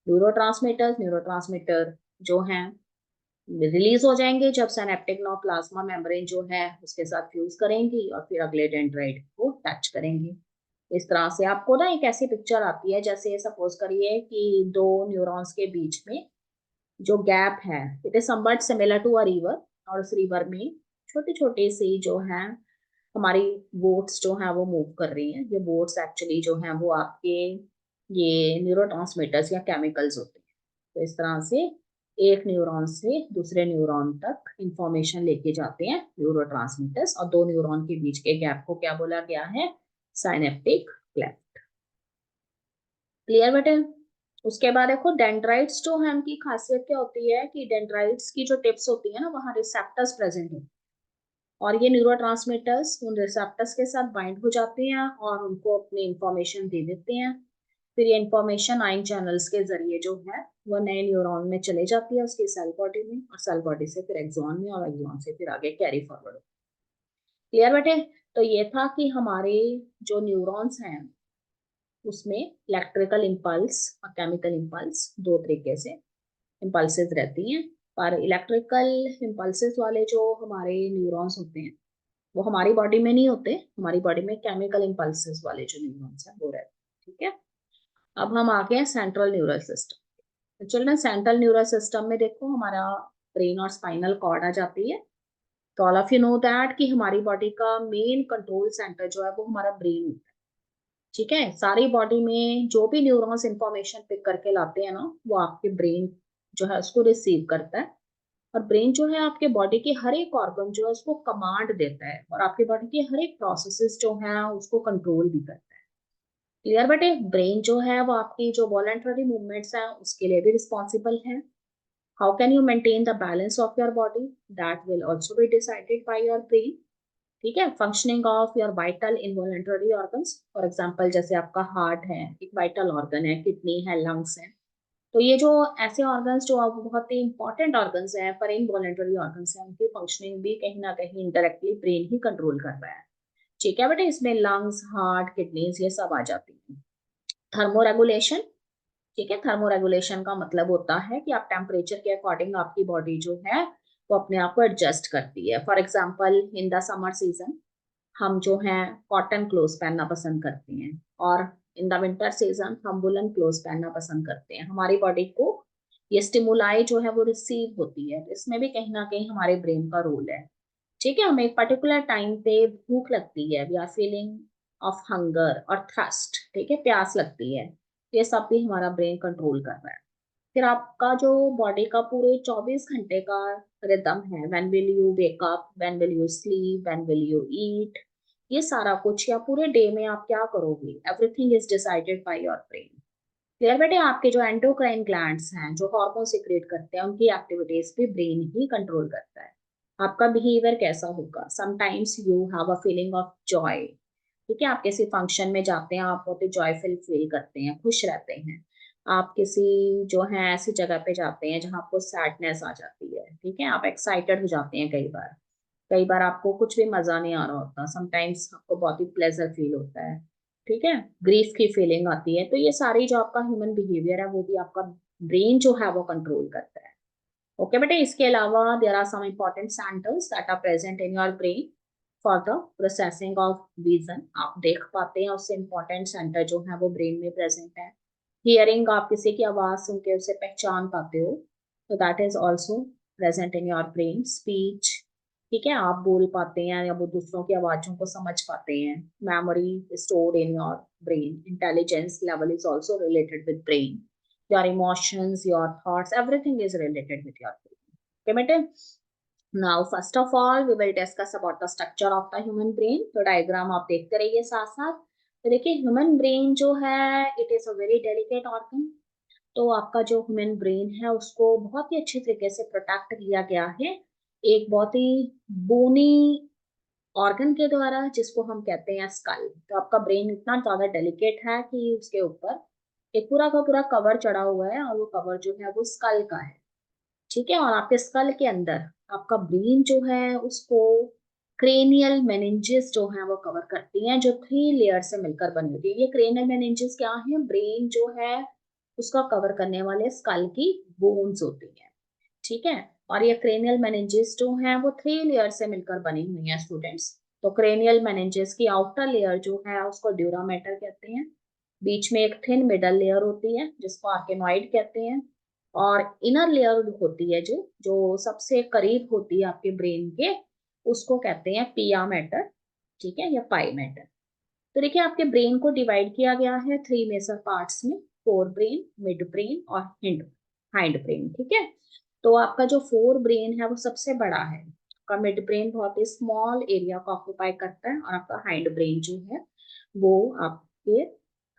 न्यूरोट्रांसमीटर जो हैं रिलीज हो जाएंगे जब सिनेप्टिक नर्व प्लाज्मा मेम्ब्रेन जो है उसके साथ फ्यूज करेंगी, और फिर अगले डेंड्राइट को टच करेंगे। इस तरह से आपको ना एक ऐसी पिक्चर आती है, जैसे सपोज करिए कि दो न्यूरॉन्स के बीच में जो गैप है, it is something similar to a river, और उस रिवर में छोटी छोटी सी जो है हमारी बोट्स जो है वो मूव कर रही हैं। ये बोट्स एक्चुअली जो है वो आपके ये न्यूरोट्रांसमीटर्स या केमिकल्स होते हैं। तो इस तरह से एक न्यूरॉन से दूसरे न्यूरॉन तक इंफॉर्मेशन लेके जाते हैं न्यूरोट्रांसमीटर्स, और दो न्यूरॉन के बीच के गैप को क्या बोला गया है, साइनेप्टिक क्लेफ्ट। क्लियर बेटे। उसके बाद देखो डेंड्राइट्स जो है उनकी खासियत क्या होती है कि डेंड्राइट्स की जो टिप्स होती है ना वहाँ रिसेप्टर्स प्रेजेंट होते हैं, और ये न्यूरोट्रांसमीटर्स उन रिसेप्टर्स के साथ बाइंड हो जाते हैं और उनको अपनी इंफॉर्मेशन दे देते हैं। फिर ये इंफॉर्मेशन आयन चैनल्स के जरिए जो है वो नए न्यूरॉन में चले जाती है उसकी सेल बॉडी में, और सेल बॉडी से फिर एक्सॉन में, और एक्सॉन से फिर आगे कैरी फॉरवर्ड। क्लियर बेटे। तो ये था कि हमारे जो न्यूरॉन्स हैं उसमें इलेक्ट्रिकल इम्पल्स और केमिकल इम्पल्स दो तरीके से इम्पल्सेस रहती हैं, पर इलेक्ट्रिकल इम्पल्सेस वाले जो हमारे न्यूरॉन्स होते हैं वो हमारी बॉडी में नहीं होते, हमारी बॉडी में केमिकल इम्पल्सेस वाले जो न्यूरॉन्स हैं वो रहते हैं। ठीक है। अब हम आ गए हैं सेंट्रल न्यूरल सिस्टम। तो चिल्ड्रन सेंट्रल न्यूरल सिस्टम में देखो हमारा ब्रेन और स्पाइनल कॉर्ड आ जाती है। तो all of you know that कि हमारी बॉडी का मेन कंट्रोल सेंटर जो है वो हमारा ब्रेन होता है। ठीक है। सारी बॉडी में जो भी न्यूरॉन्स इंफॉर्मेशन पिक करके लाते हैं ना वो आपके ब्रेन जो है उसको रिसीव करता है, और ब्रेन जो है आपके बॉडी के हर एक ऑर्गन जो है उसको कमांड देता है, और आपके बॉडी के हर एक प्रोसेसेस जो है उसको कंट्रोल भी करता है। क्लियर बेटे। ब्रेन जो है वो आपकी जो वॉलंटरी मूवमेंट्स हैं उसके लिए भी रिस्पॉन्सिबल है। How can you maintain the balance of your body, that will also be decided by your brain. ठीक है। Functioning of your vital involuntary organs, for example जैसे आपका हार्ट है एक वाइटल ऑर्गन है, किडनी है, लंग्स है। तो ये जो ऐसे ऑर्गन्स जो अब बहुत ही इंपॉर्टेंट ऑर्गन्स हैं पर इनवॉलंटरी ऑर्गन्स हैं, उनकी फंक्शनिंग भी कहीं ना कहीं इनडायरेक्टली ब्रेन ही कंट्रोल कर रहा है। ठीक है बेटे। इसमें लंग्स, हार्ट, किडनीज ये सब आ जाती हैं। थर्मोरेगुलेशन। ठीक है। थर्मोरेगुलेशन का मतलब होता है कि आप टेम्परेचर के अकॉर्डिंग आपकी बॉडी जो है वो अपने आप को एडजस्ट करती है। For example in the summer season हम जो है कॉटन क्लोथ पहनना पसंद करते हैं, और इन द विंटर सीजन हम वुलन क्लोथ पहनना पसंद करते हैं। हमारी बॉडी को ये स्टिमुलाई जो है वो रिसीव होती है, इसमें भी कहीं ना कहीं हमारे ब्रेन का रोल है। ठीक है। हमें एक पर्टिकुलर टाइम पे भूख लगती है, we are feeling of hunger और थ्रस्ट, ठीक है, प्यास लगती है, ये सब भी हमारा ब्रेन कंट्रोल कर रहा है। फिर आपका जो बॉडी का पूरे 24 घंटे का रिदम है, when will you wake up, when will you sleep, when will you eat, ये सारा कुछ या पूरे डे में आप क्या करोगे, everything is decided by your brain. Clear बेटे। आपके जो एंडोक्राइन ग्लैंड्स हैं जो हार्मोन सिक्रेट करते हैं उनकी एक्टिविटीज भी ब्रेन ही कंट्रोल करता है। आपका बिहेवियर कैसा होगा, sometimes you have a feeling of Joy. ठीक है। आप किसी फंक्शन में जाते हैं आप बहुत ही जॉयफुल फील करते हैं, खुश रहते हैं। आप किसी जो है ऐसी जगह पे जाते हैं जहां आपको सैडनेस आ जाती है, ठीक है, आप एक्साइटेड हो जाते हैं कई बार। कई बार आपको कुछ भी मजा नहीं आ रहा होता, समटाइम्स आपको बहुत ही प्लेजर फील होता है। ठीक है। ग्रीफ की फीलिंग आती है। तो ये सारी जो आपका ह्यूमन बिहेवियर है वो भी आपका ब्रेन जो है वो कंट्रोल करता है। ओके बेटे। इसके अलावा there are some important centres that are present in your brain for the processing of vision. आप देख पाते हैं उससे इंपॉर्टेंट सेंटर जो है वो ब्रेन में प्रेजेंट है। हियरिंग, आप किसी की आवाज सुन के उसे पहचान पाते हो, तो that is also present in your brain. Speech, ठीक है, आप बोल पाते हैं या वो दूसरों की आवाजों को समझ पाते हैं। Memory stored in your brain. Intelligence level is also related with brain. Your emotions, your thoughts, everything is related with your brain. Okay बेटे, now first of all we will discuss about the structure of the human brain. तो डायग्राम आप देखते रहिए साथ साथ। तो देखिए, ह्यूमन ब्रेन जो है, it is a very delicate organ. तो आपका जो ह्यूमन ब्रेन है उसको बहुत ही अच्छे तरीके से प्रोटेक्ट किया गया है एक बहुत ही बोनी ऑर्गन के द्वारा, जिसको हम कहते हैं स्कल। तो आपका ब्रेन इतना ज्यादा डेलिकेट है कि उसके ऊपर एक पूरा का पूरा कवर चढ़ा हुआ है, और वो कवर जो है वो स्कल का है। ठीक है, और आपके स्कल के अंदर आपका ब्रेन जो है उसको क्रेनियल मेनिंजेस जो है वो कवर करती हैं, जो 3 लेयर से मिलकर बनी होती है। ये क्रेनियल मेनिंजेस क्या है? ब्रेन जो है उसका कवर करने वाले स्कल की बोन्स होती है। ठीक है, और ये क्रेनियल मेनिंजेस जो है वो 3 लेयर से मिलकर बनी हुई है स्टूडेंट्स। तो क्रेनियल मेनिंजेस की आउटर लेयर जो है उसको ड्यूरामेटर कहते हैं। बीच में एक थिन मिडल लेयर होती है जिसको आर्केनॉइड कहते हैं। और इनर लेयर होती है जो जो सबसे करीब होती है आपके ब्रेन के, उसको कहते हैं पिया मैटर। ठीक है, या पाई मैटर। तो देखिए, आपके ब्रेन को डिवाइड किया गया है 3 मेजर पार्ट्स में। फोर ब्रेन, मिड ब्रेन और हाइंड ब्रेन। ठीक है, तो आपका जो फोर ब्रेन है वो सबसे बड़ा है। आपका मिड ब्रेन बहुत ही स्मॉल एरिया को ऑक्यूपाई करता है, और आपका हाइंड ब्रेन जो है वो आपके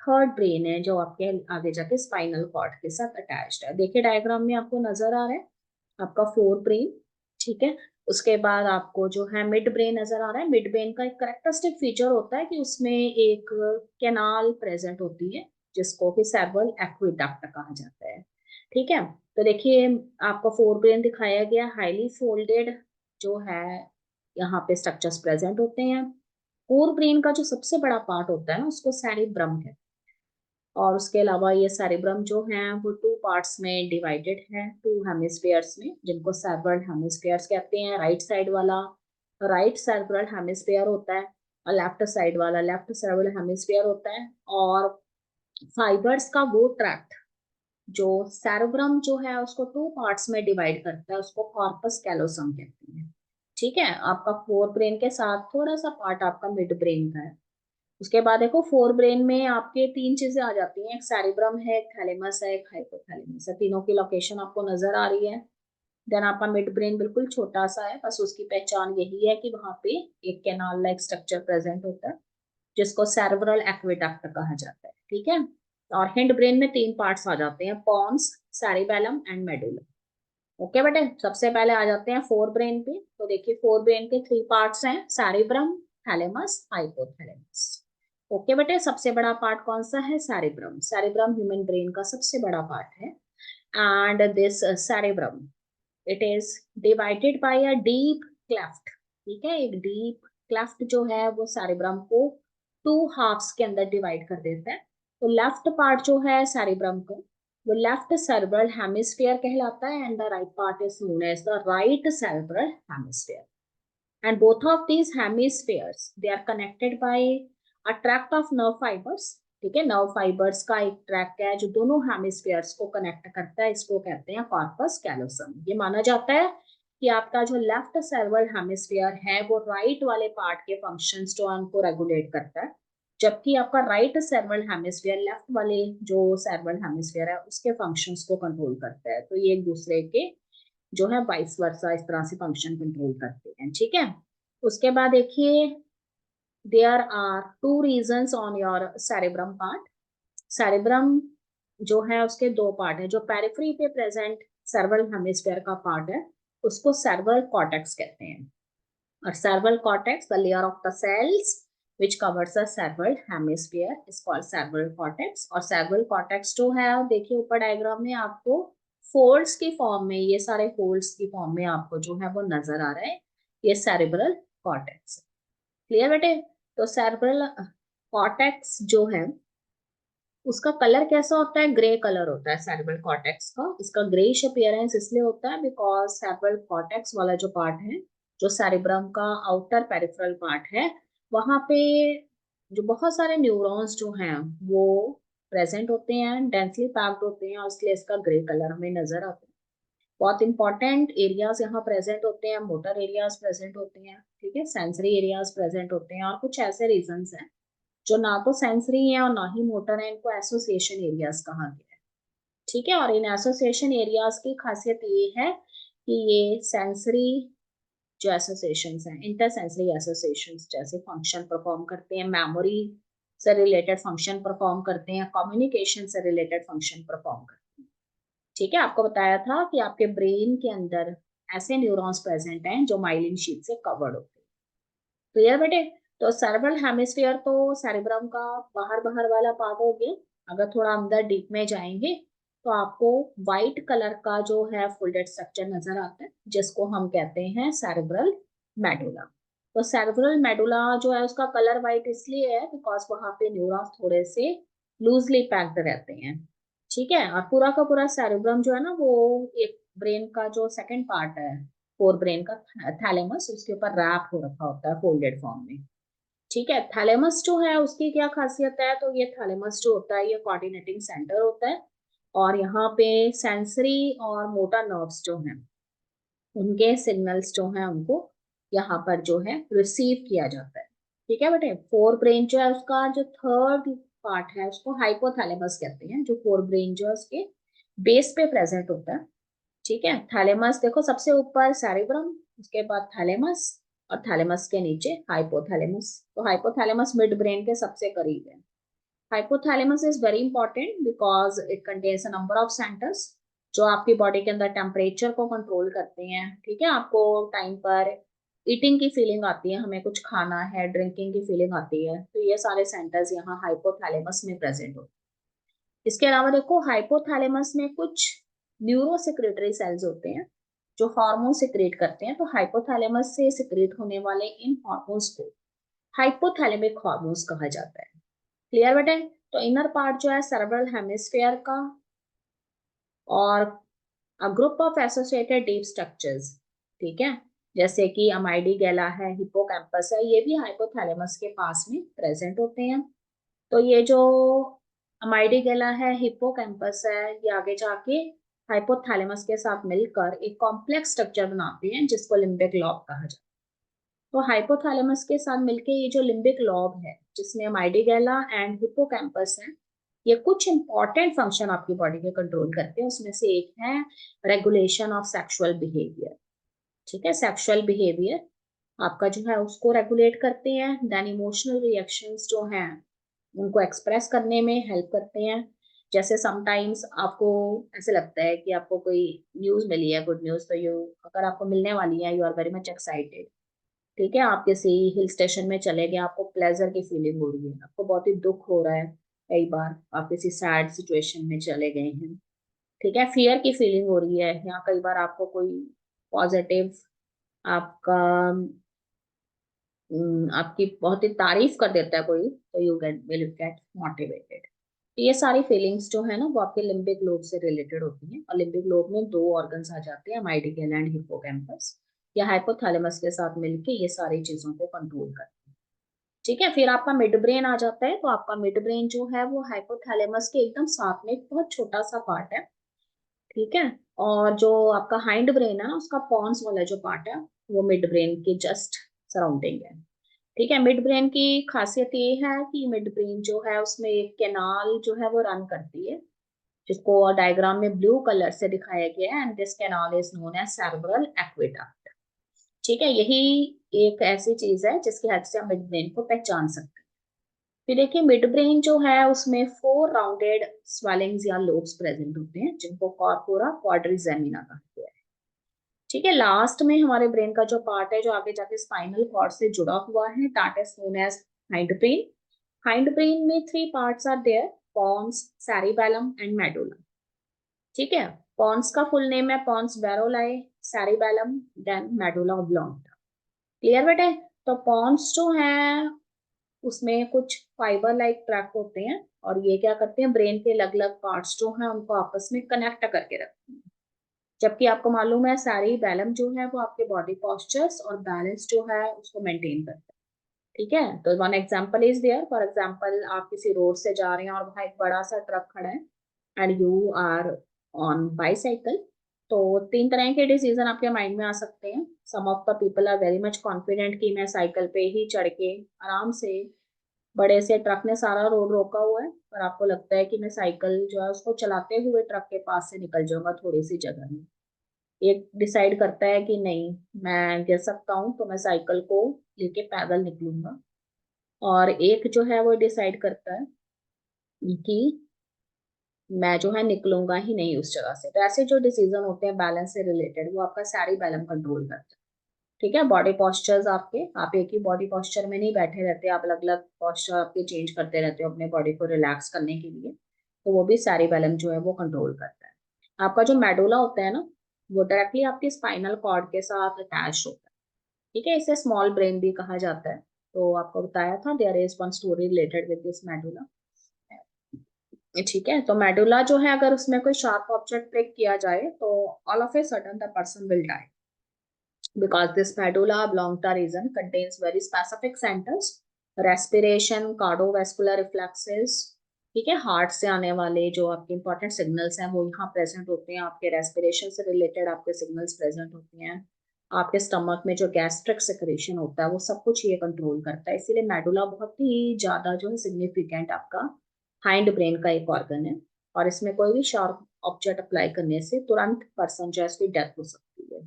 थर्ड ब्रेन है, जो आपके आगे जाके स्पाइनल कॉर्ड के साथ अटैच्ड है। देखिए डायग्राम में आपको नजर आ रहा है आपका फोर ब्रेन। ठीक है, उसके बाद आपको जो है मिड ब्रेन नजर आ रहा है। मिड ब्रेन का एक करेक्टरिस्टिक फीचर होता है कि उसमें एक कैनाल प्रेजेंट होती है, जिसको कि सेरेब्रल एक्वेडक्ट कहा जाता है। ठीक है, तो देखिए आपका फोर ब्रेन दिखाया गया, हाईली फोल्डेड जो है यहाँ पे स्ट्रक्चर्स प्रेजेंट होते हैं। फोर ब्रेन का जो सबसे बड़ा पार्ट होता है ना उसको सेरिब्रम कहते हैं। और उसके अलावा ये सेरिब्रम जो है वो 2 पार्ट्स में डिवाइडेड है, 2 हेमिस्फेयर्स में, जिनको सेरेब्रल हेमिस्फेयर्स कहते हैं। राइट साइड वाला राइट सेरेब्रल हेमिस्फेयर होता है, और लेफ्ट साइड वाला लेफ्ट सेरेब्रल हेमिस्फेयर होता है। और फाइबर्स का वो ट्रैक्ट जो सेरेब्रम जो है उसको 2 पार्ट्स में डिवाइड करता है, उसको कॉर्पस कैलोसम कहते हैं। ठीक है, आपका फोर ब्रेन के साथ थोड़ा सा पार्ट आपका मिड ब्रेन का है। उसके बाद देखो, फोर ब्रेन में आपके 3 चीजें आ जाती हैं, एक सेरिब्रम है, एक थैलेमस है, एक हाइपोथैलेमस है। तीनों की लोकेशन आपको नजर आ रही है। देन आपका मिड ब्रेन बिल्कुल छोटा सा है, बस उसकी पहचान यही है कि वहां पे एक कैनाल लाइक स्ट्रक्चर प्रेजेंट होता है, जिसको सेरेब्रल एक्वेडक्ट कहा जाता है। ठीक है, और हिंड ब्रेन में 3 पार्ट्स आ जाते हैं, pons, cerebellum and medulla. Okay बेटे, सबसे पहले आ जाते हैं फोर ब्रेन पे। तो देखिए, फोर ब्रेन के 3 पार्ट्स हैं, सेरिब्रम, थैलेमस, हाइपोथैलेमस। ओके बेटे, सबसे बड़ा पार्ट कौन सा है? सेरिब्रम। सेरिब्रम ह्यूमन ब्रेन का सबसे बड़ा पार्ट है। And this cerebrum, it is divided by a deep cleft. ठीक है, एक डीप क्लेफ्ट जो है वो सेरिब्रम को 2 हाफ्स के अंदर डिवाइड कर देता है। तो लेफ्ट पार्ट जो है सेरिब्रम को, वो लेफ्ट सेरेब्रल हेमिस्फीयर कहलाता है, and the right part is known as the right cerebral hemisphere. And both of these hemispheres, they are connected by a tract of nerve fibers. ठीक है, नर्व फाइबर्स का एक ट्रैक है जो दोनों हेमिस्फेयर्स को कनेक्ट करता है, इसको कहते हैं कॉर्पस कैलोसम। ये माना जाता है कि आपका जो लेफ्ट सेरेब्रल हेमिस्फेयर है वो राइट वाले पार्ट के फंक्शंस जो है उनको रेगुलेट करता है, जबकि आपका राइट सेरेब्रल हेमिस्फेयर लेफ्ट वाले जो सेरेब्रल हेमिस्फेयर है उसके फंक्शंस को कंट्रोल करता है। तो ये एक दूसरे के जो है वाइस वर्सा इस तरह से फंक्शन कंट्रोल करते हैं। ठीक है, उसके बाद देखिए, there are 2 regions on your cerebrum part. Cerebrum जो है उसके 2 पार्ट है। जो पेरिफेरी पे प्रेजेंट सेरेब्रल हेमिस्फीयर का पार्ट है उसको सेरेब्रल कॉर्टेक्स कहते हैं। और cerebral cortex, the layer of the cells which covers the cerebral hemisphere is called cerebral cortex। और cerebral cortex जो है, देखिए ऊपर डायग्राम में आपको फोल्ड्स की फॉर्म में, ये सारे फोल्ड्स की फॉर्म में आपको जो है वो नजर आ रहा है, ये cerebral cortex। क्लियर बेटे? तो cerebral cortex जो है उसका कलर कैसा होता है? ग्रे कलर होता है सेरेब्रल कॉर्टेक्स का। इसका ग्रेइश अपीयरेंस इसलिए होता है बिकॉज सेरेब्रल कॉर्टेक्स वाला जो पार्ट है, जो सेरेब्रम का आउटर पेरिफेरल पार्ट है, वहां पे जो बहुत सारे न्यूरॉन्स जो हैं वो प्रेजेंट होते हैं, डेंसली पैक्ड होते हैं और इसलिए इसका ग्रे कलर हमें नजर आता है। बहुत इंपॉर्टेंट एरियाज यहाँ प्रेजेंट होते हैं, मोटर एरियाज प्रेजेंट होते हैं, ठीक है, सेंसरी एरियाज प्रेजेंट होते हैं, और कुछ ऐसे रीजंस हैं जो ना तो सेंसरी है और ना ही मोटर है, इनको एसोसिएशन एरियाज कहा गया है। ठीक है, और इन एसोसिएशन एरियाज की खासियत ये है कि ये सेंसरी जो एसोसिएशंस हैं, इंटरसेंसरी एसोसिएशंस जैसे फंक्शन परफॉर्म करते हैं, मेमोरी से रिलेटेड फंक्शन परफॉर्म करते हैं, कम्युनिकेशन से रिलेटेड फंक्शन परफॉर्म करते हैं। ठीक है, आपको बताया था कि आपके ब्रेन के अंदर ऐसे न्यूरॉन्स प्रेजेंट हैं जो माइलिन शीट से कवर्ड होते हैं। क्लियर बेटे? तो सेरेब्रल हेमिस्फीयर तो सेरेब्रम का बाहर बाहर वाला पार्ट हो गया। अगर थोड़ा अंदर डीप में जाएंगे तो आपको व्हाइट कलर का जो है फोल्डेड स्ट्रक्चर नजर आता है, जिसको हम कहते हैं सेरेब्रल मेडुला। तो सेरेब्रल मेडुला जो है उसका कलर व्हाइट इसलिए है बिकॉज वहां पे न्यूरॉन्स थोड़े से लूजली पैक्ड रहते हैं। ठीक है, और पूरा का पूरा सेरेब्रम जो है ना वो एक ब्रेन का जो सेकंड पार्ट है, फोर ब्रेन का थैलेमस, उसके ऊपर रैप हो रखा होता है फोल्डेड फॉर्म में। ठीक है, थैलेमस जो है उसकी क्या खासियत है, तो ये थैलेमस जो होता है ये कोऑर्डिनेटिंग सेंटर होता है, और यहाँ पे सेंसरी और मोटर नर्व्स जो हैं उनके सिग्नल्स जो हैं उनको यहाँ पर जो है रिसीव किया जाता है। ठीक है बेटे, फोर ब्रेन जो है उसका जो थर्ड पार्ट है उसको हाइपोथैलेमस कहते हैं, जो फोर ब्रेन जो है उसके बेस पे प्रेजेंट होता है। ठीक है, थैलेमस देखो सबसे ऊपर सेरेब्रम, उसके बाद थैलेमस, और थैलेमस के नीचे हाइपोथैलेमस। तो हाइपोथैलेमस मिड ब्रेन के सबसे करीब है। Hypothalamus is very important because it contains a number of centres जो आपकी बॉडी के अंदर टेम्परेचर को कंट्रोल करते हैं। ठीक है, आपको टाइम पर ईटिंग की फीलिंग आती है, हमें कुछ खाना है, ड्रिंकिंग की फीलिंग आती है, तो ये सारे सेंटर्स यहाँ हाइपोथैलेमस में प्रेजेंट होते हैं। इसके अलावा देखो हाइपोथैलेमस में कुछ न्यूरो सिक्रेटरी सेल्स होते हैं जो हार्मोन सिक्रेट करते हैं, तो हाइपोथैलेमस से सिक्रेट होने वाले इन हार्मोन्स को हाइपोथैलेमिक हार्मोन्स कहा जाता है। क्लियर बेटे? तो इनर पार्ट जो है सेरेब्रल हेमिस्फीयर का, और a group of associated deep structures, ठीक है, जैसे कि अमाइडीगेला है, हिप्पोकैम्पस है, ये भी हाइपोथैलेमस के पास में प्रेजेंट होते हैं। तो ये जो अमाइडीगेला है, हिप्पोकैम्पस है, ये आगे जाके हाइपोथैलेमस के साथ मिलकर एक कॉम्प्लेक्स स्ट्रक्चर बनाते हैं जिसको लिम्बिक लॉब कहा जाता है। तो हाइपोथैलेमस के साथ मिलके ये जो लिम्बिक लॉब है जिसमें अमाइडीगेला एंड हिप्पोकैम्पस है, ये कुछ इंपॉर्टेंट फंक्शन आपकी बॉडी के कंट्रोल करते हैं। उसमें से एक है रेगुलेशन ऑफ सेक्सुअल बिहेवियर। ठीक है, सेक्सुअल बिहेवियर आपका जो है उसको रेगुलेट करते हैं। देन इमोशनल रिएक्शंस जो हैं उनको एक्सप्रेस करने में हेल्प करते हैं। जैसे समटाइम्स आपको ऐसे लगता है कि आपको कोई न्यूज मिली है, गुड न्यूज, तो यू अगर आपको मिलने वाली है, you are very much excited. ठीक है, आप किसी हिल स्टेशन में चले गए, आपको प्लेजर की फीलिंग हो रही है, आपको बहुत ही दुख हो रहा है, कई बार आप किसी सैड सिचुएशन में चले गए हैं। ठीक है, फियर की फीलिंग हो रही है, या कई बार आपको कोई पॉजिटिव आपका आपकी बहुत ही तारीफ कर देता है कोई, तो you get will get motivated. ये सारी फीलिंग्स जो है ना वो आपके लिम्बिक लोब से रिलेटेड होती हैं, और लिम्बिक लोब में दो ऑर्गन्स आ जाते हैं, माइडिगल एंड हिप्पोकैम्पस। या हाइपोथैलेमस के साथ मिलके ये सारी चीजों को कंट्रोल करते हैं। ठीक है, फिर आपका मिड ब्रेन आ जाता है। तो आपका मिड ब्रेन जो है वो हाइपोथैलेमस के एकदम साथ में एक बहुत छोटा सा पार्ट है। ठीक है, और जो आपका हाइंड ब्रेन है ना उसका पॉन्स वाला जो पार्ट है वो मिड ब्रेन के जस्ट सराउंडिंग है। ठीक है, मिड ब्रेन की खासियत ये है कि मिड ब्रेन जो है उसमें एक कैनाल जो है वो रन करती है, जिसको डायग्राम में ब्लू कलर से दिखाया गया है, and this canal is known as cerebral aqueduct. ठीक है, यही एक ऐसी चीज है जिसकी हेल्प से हम मिड ब्रेन को पहचान सकते हैं। फिर देखिए मिड ब्रेन जो है उसमें फोर राउंडेड स्वेलिंग्स या लोब्स प्रेजेंट होते हैं जिनको कॉर्पोरा क्वाड्रिजेमिना कहते हैं। ठीक है, लास्ट में हमारे ब्रेन का जो पार्ट है जो आगे जाके स्पाइनल कॉर्ड से जुड़ा हुआ है, that is known as hind brain. Hind brain में three parts are there, pons, cerebellum and medulla. ठीक है, पॉन्स का फुल नेम है pons varolii, cerebellum, then medulla oblongata. Clear बेटे? तो पॉन्स जो है उसमें कुछ फाइबर लाइक ट्रैक होते हैं, और ये क्या करते हैं, ब्रेन के अलग अलग पार्ट्स जो हैं उनको आपस में कनेक्ट करके रखते हैं। जबकि आपको मालूम है सारी बैलम जो है वो आपके बॉडी पॉस्चर्स और बैलेंस जो है उसको मेंटेन करता है। ठीक है, तो one example is there, for example आप किसी रोड से जा रहे हैं और वहाँ एक बड़ा सा ट्रक खड़ा है and you are on bicycle. तो तीन तरह के डिसीजन आपके माइंड में आ सकते हैं। Some of the people are very much confident कि मैं साइकिल पे ही चढ़ के आराम से, बड़े से ट्रक ने सारा रोड रोका हुआ है पर आपको लगता है कि मैं साइकिल जो है उसको चलाते हुए ट्रक के पास से निकल जाऊंगा थोड़ी सी जगह में। एक डिसाइड करता है कि नहीं, मैं गिर सकता हूँ तो मैं साइकिल को लेके पैदल निकलूंगा। और एक जो है वो डिसाइड करता है कि मैं जो है निकलूंगा ही नहीं उस जगह से। तो ऐसे जो डिसीजन होते हैं बैलेंस से रिलेटेड, वो आपका सारी बैलेंस कंट्रोल करता है। ठीक है, बॉडी पॉस्चर्स आपके, आप एक ही बॉडी पॉस्चर में नहीं बैठे रहते, आप अलग अलग पॉस्चर आपके चेंज करते रहते हो अपने बॉडी को रिलैक्स करने के लिए। तो वो भी सारी बैलेंस जो है वो कंट्रोल करता है। आपका जो मेडुला होता है ना, वो डायरेक्टली आपके स्पाइनल कॉर्ड के साथ अटैच होता है। ठीक है, इसे स्मॉल ब्रेन भी कहा जाता है। तो आपको बताया था there is one story related with this medulla. ठीक है, तो मेडुला जो है अगर उसमें कोई शार्प ऑब्जेक्ट प्रिक किया जाए तो all of a sudden the person will die, because this medulla oblongata region contains very specific centers, respiration, cardiovascular reflexes। ठीक है, हार्ट से आने वाले जो आपके इंपॉर्टेंट सिग्नल्स हैं वो यहाँ प्रेजेंट होते हैं, आपके रेस्पिरेशन से रिलेटेड आपके सिग्नल्स प्रेजेंट होते हैं, आपके स्टमक में जो गैस्ट्रिक सेक्रेशन होता है वो सब कुछ ये कंट्रोल करता है। इसीलिए मेडुला बहुत ही ज्यादा जो है सिग्निफिकेंट आपका हाइंड ब्रेन का एक ऑर्गन है। और इसमें कोई भी शार्प ऑब्जेक्ट अप्लाई करने से तुरंत पर्सन जो है उसकी डेथ हो सकती है।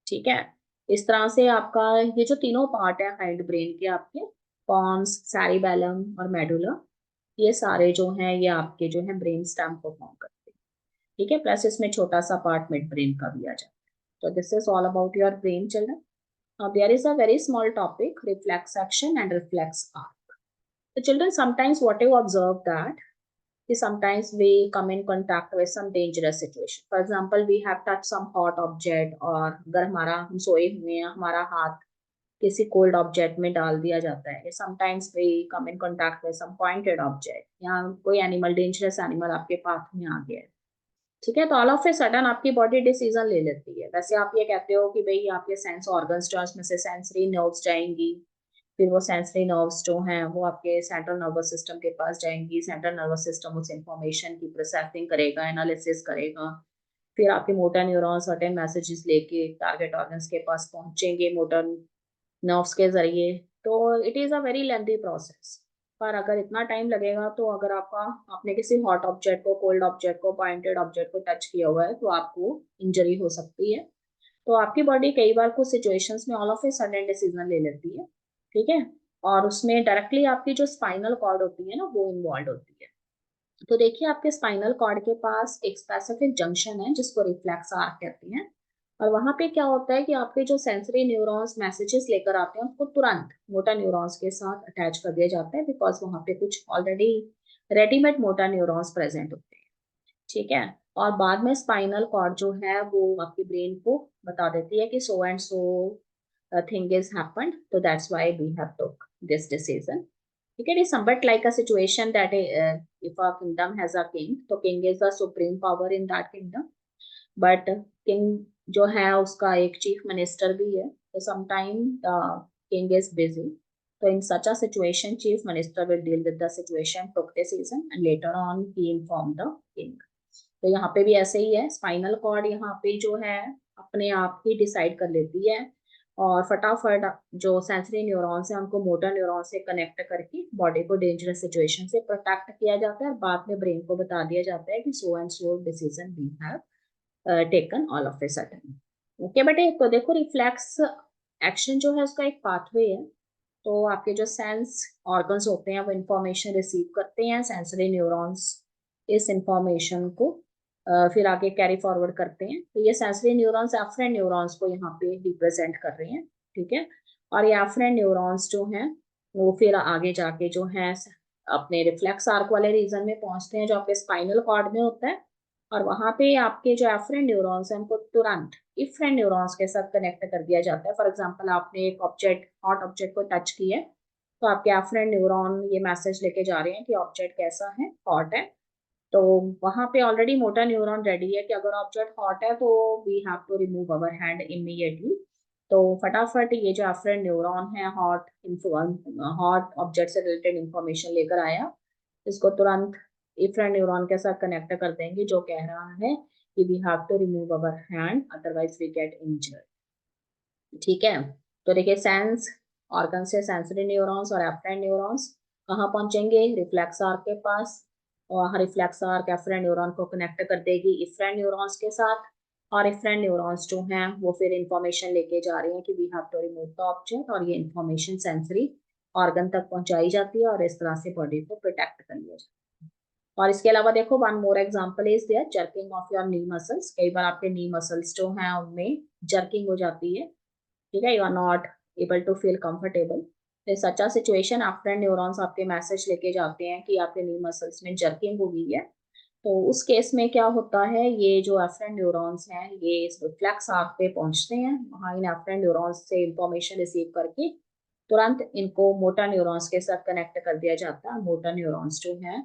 ठीक है, इस तरह से आपका ये जो तीनों पार्ट है हाइंड ब्रेन के आपके, पॉन्स, सैरिबैलम और मेडुला, ये सारे जो हैं ये आपके जो है ब्रेन स्टेम को फॉर्म करते हैं। ठीक है, प्लस इसमें छोटा सा पार्ट मिड ब्रेन का भी आ जाता है। तो this is all about your brain children. Now there is a very small topic, reflex action and reflex arc. So children, sometimes what you observe that कि sometimes we come in contact with some dangerous situation. For example, we have touched some hot object, और अगर हमारा हम सोए हुए हैं हमारा हाथ किसी कोल्ड ऑब्जेक्ट में डाल दिया जाता है, sometimes we come in contact with some pointed object, या कोई एनिमल, डेंजरस एनिमल आपके पाथ में आ गया है। ठीक है, तो ऑल ऑफ ए सडन आपकी बॉडी डिसीजन ले लेती है। वैसे आप ये कहते हो कि भाई आपके सेंस ऑर्गन्स जो है उसमें से सेंसरी नर्व्स जाएंगी, फिर वो सेंसरी नर्व्स जो हैं वो आपके सेंट्रल नर्वस सिस्टम के पास जाएंगी, सेंट्रल नर्वस सिस्टम उस इंफॉर्मेशन की प्रोसेसिंग करेगा, एनालिसिस करेगा, फिर आपके मोटर न्यूरॉन सर्टेन मैसेजेस लेके टारगेट ऑर्गन्स के पास पहुंचेंगे मोटर नर्व्स के जरिए। तो it is a very lengthy process. पर अगर इतना टाइम लगेगा तो अगर आपने किसी हॉट ऑब्जेक्ट को, कोल्ड ऑब्जेक्ट को, पॉइंटेड ऑब्जेक्ट को टच किया हुआ है तो आपको इंजरी हो सकती है। तो आपकी बॉडी कई बार कुछ सिचुएशंस में all of a sudden decision ले लेती है। ठीक है, और उसमें डायरेक्टली आपकी जो स्पाइनल कॉर्ड होती है ना वो इन्वॉल्व होती है। तो देखिए आपके स्पाइनल कॉर्ड के पास एक स्पेसिफिक जंक्शन है जिसको रिफ्लेक्स आर्क कहते हैं। और वहां पे क्या होता है कि आपके जो सेंसरी न्यूरॉन्स मैसेजेस लेकर आते हैं उसको तुरंत मोटर न्यूरॉन्स के साथ अटैच कर दिया जाता है, बिकॉज वहां पे कुछ already readymade motor neurons present होते हैं। ठीक है, और बाद में स्पाइनल कॉर्ड जो है वो आपकी ब्रेन को बता देती है कि so and so thing is happened, तो that's why we have took this decision. ठीक है, it is somewhat like a situation that if a kingdom has a king, तो king is the supreme power in that kingdom, but king जो है उसका एक चीफ मिनिस्टर भी है, तो sometime the king is busy, so in such a situation chief minister will deal with the situation, took decision and later on he informed the king। तो यहाँ पे भी ऐसे ही है, स्पाइनल कॉर्ड यहाँ पे जो है अपने आप ही डिसाइड कर लेती है और फटाफट जो सेंसरी न्यूरॉन्स हैं उनको मोटर न्यूरॉन से कनेक्ट करके बॉडी को डेंजरस सिचुएशन से प्रोटेक्ट किया जाता है और बाद में ब्रेन को बता दिया जाता है कि so and so decision we have taken all of a sudden. Okay बेटे, तो देखो रिफ्लेक्स एक्शन जो है उसका एक पाथवे है। तो आपके जो सेंस ऑर्गन्स होते हैं वो इंफॉर्मेशन रिसीव करते हैं, सेंसरी न्यूरॉन्स इस इंफॉर्मेशन को फिर आगे कैरी फॉरवर्ड करते हैं। तो ये सेंसरी न्यूरॉन्स एफरेंट न्यूरॉन्स को यहाँ पे रिप्रेजेंट कर रहे हैं। ठीक है, और ये एफरेंट न्यूरॉन्स जो हैं वो फिर आगे जाके जो है अपने रिफ्लेक्स आर्क वाले रीजन में पहुंचते हैं जो आपके स्पाइनल कॉर्ड में होता है। और वहां पे आपके जो एफरेंट न्यूरॉन्स हैं उनको तुरंत इफरेंट न्यूरॉन्स के साथ कनेक्ट कर दिया जाता है। फॉर एग्जाम्पल आपने एक ऑब्जेक्ट, हॉट ऑब्जेक्ट को टच किया है, तो आपके एफरेंट न्यूरॉन ये मैसेज लेके जा रहे हैं कि ऑब्जेक्ट कैसा है, हॉट है। तो वहां पे ऑलरेडी मोटर न्यूरॉन रेडी है कि अगर ऑब्जेक्ट हॉट है तो we have to remove our hand immediately. तो फटाफट ये जो एफरेंट न्यूरॉन है हॉट ऑब्जेक्ट से रिलेटेड इंफॉर्मेशन लेकर आया, इसको तुरंत इफ्रेंट न्यूरॉन के साथ कनेक्ट कर देंगे, जो कह रहा है कि we have to remove our hand otherwise we get injured. ठीक है, तो देखिए सेंस ऑर्गन से सेंसरी न्यूरॉन्स और एफरेंट न्यूरॉन्स कहाँ पहुंचेंगे, रिफ्लेक्स आर्क के पास, और रिफ्लेक्स आर्क एफरेंट न्यूरॉन को कनेक्ट कर देगी इफ्रेंट न्यूरॉन्स के साथ, और इफ्रेंट न्यूरॉन्स जो हैं वो फिर इंफॉर्मेशन लेके जा रहे हैं कि we have to remove the object, और ये इंफॉर्मेशन सेंसरी ऑर्गन तक पहुंचाई जाती है और इस तरह से बॉडी को प्रोटेक्ट कर लिया जाता है। और इसके अलावा देखो one more example is there jerking of your knee muscles. कई बार आपके नी मसल्स जो हैं उनमें जर्किंग हो जाती है, ठीक है, you are not able to feel comfortable. तो सच अ सिचुएशन आफ्टर न्यूरॉन्स आपके मैसेज लेके जाते हैं कि आपके नी मसल्स में जर्किंग हो गई है। तो उस केस में क्या होता है, ये जो एफरेंट न्यूरॉन्स हैं ये इस रिफ्लेक्स आर्क पे पहुंचते हैं, वहां इन एफरेंट न्यूरॉन्स से इंफॉर्मेशन रिसीव करके तुरंत इनको मोटर न्यूरॉन्स के साथ कनेक्ट कर दिया जाता है। मोटर न्यूरॉन्स जो हैं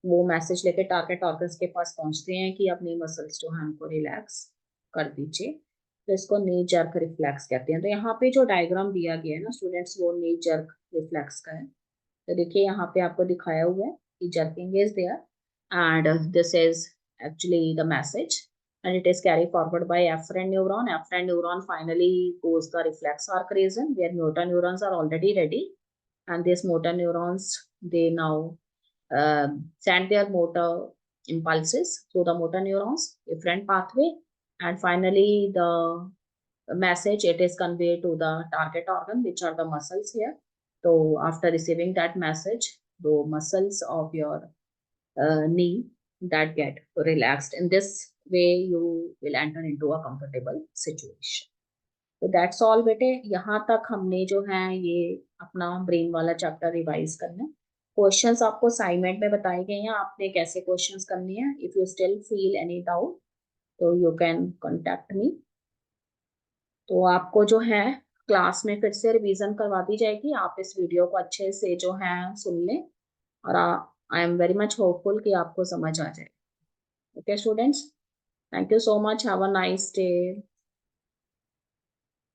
वो मैसेज लेके टारगेट ऑर्गन्स के पास पहुंचते हैं कि अपनी मसल्स जो है उनको रिलैक्स कर दीजिए। तो इसको नी जर्क रिफ्लेक्स कहते हैं। तो यहाँ पे जो डायग्राम दिया गया है ना स्टूडेंट्स, वो नी जर्क रिफ्लेक्स का है। तो देखिए यहाँ पे आपको दिखाया हुआ है कि jerking is there and this is actually the message, and it is carried forward by afferent neuron. Afferent neuron finally goes the reflex arc region where motor neurons are already ready, and these motor neurons they now send their motor impulses through the motor neurons efferent pathway, and finally the message it is conveyed to the target organ, which are the muscles here. So after receiving that message, the muscles of your knee that get relaxed. In this way, you will enter into a comfortable situation. तो दैट्स ऑल बेटे, यहाँ तक हमने जो है ये अपना ब्रेन वाला चैप्टर रिवाइज करना है। क्वेश्चंस आपको असाइनमेंट में बताए गए हैं, आपने कैसे क्वेश्चंस करने हैं। If you still feel any doubt तो यू कैन कॉन्टेक्ट मी। तो आपको जो है क्लास में फिर से रिवीजन करवा दी जाएगी, आप इस वीडियो को अच्छे से जो है सुन लें, और I am very much hopeful कि आपको समझ आ जाए। Okay students, thank you so much, have a nice day.